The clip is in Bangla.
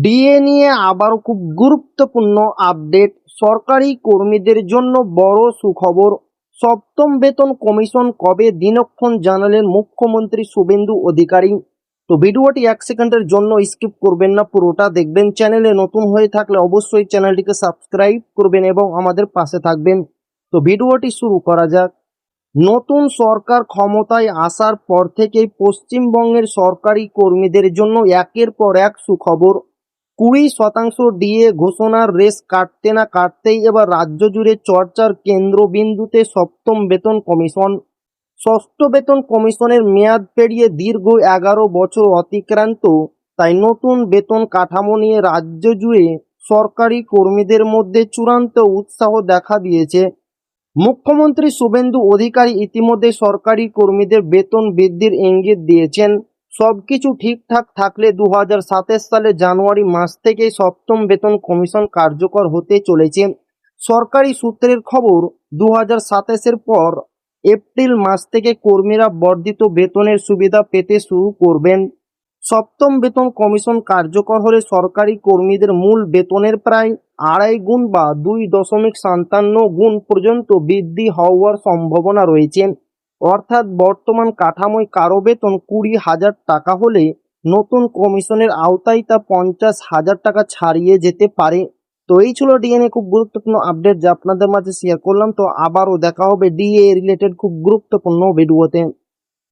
ডিএ নিয়ে আবারও খুব গুরুত্বপূর্ণ আপডেট। সরকারি কর্মীদের জন্য বড় সুখবর। সপ্তম বেতন কমিশন কবে দিনক্ষণ জানালেন মুখ্যমন্ত্রী শুভেন্দু অধিকারী। তো ভিডিওটি 1 সেকেন্ডের জন্য স্কিপ করবেন না, পুরোটা দেখবেন। চ্যানেলে নতুন হয়ে থাকলে অবশ্যই চ্যানেলটিকে সাবস্ক্রাইব করবেন এবং আমাদের পাশে থাকবেন। তো ভিডিওটি শুরু করা যাক। নতুন সরকার ক্ষমতায় আসার পর থেকেই পশ্চিমবঙ্গের সরকারি কর্মীদের জন্য একের পর এক সুখবর। 20% ডিএ ঘোষণার রেশ কাটতে না কাটতেই এবার রাজ্য জুড়ে চর্চার কেন্দ্রবিন্দুতে সপ্তম বেতন কমিশন। ষষ্ঠ বেতন কমিশনের মেয়াদ পেরিয়ে দীর্ঘ 11 বছর অতিক্রান্ত, তাই নতুন বেতন কাঠামো নিয়ে রাজ্য জুড়ে সরকারি কর্মীদের মধ্যে চূড়ান্ত উৎসাহ দেখা দিয়েছে। মুখ্যমন্ত্রী শুভেন্দু অধিকারী ইতিমধ্যে সরকারি কর্মীদের বেতন বৃদ্ধির ইঙ্গিত দিয়েছেন। সবকিছু ঠিকঠাক থাকলে 2027 সালে জানুয়ারি মাস থেকেই সপ্তম বেতন কমিশন কার্যকর হতে চলেছে। সরকারি সূত্রের খবর, 2027-এর পর এপ্রিল মাস থেকে কর্মীরা বর্ধিত বেতনের সুবিধা পেতে শুরু করবেন। সপ্তম বেতন কমিশন কার্যকর হলে সরকারি কর্মীদের মূল বেতনের প্রায় 2.5 গুণ বা 2.57 গুণ পর্যন্ত বৃদ্ধি হওয়ার সম্ভাবনা রয়েছে। অর্থাৎ বর্তমান কাঠামোয় কারো বেতন 20,000 টাকা হলে নতুন কমিশনের আওতায় তা 50,000 টাকা ছাড়িয়ে যেতে পারে। তো এই ছিল ডিএনএ খুব গুরুত্বপূর্ণ আপডেট যা আপনাদের মাঝে শেয়ার করলাম। তো আবারও দেখা হবে ডিএ রিলেটেড খুব গুরুত্বপূর্ণ ভিডিওতে।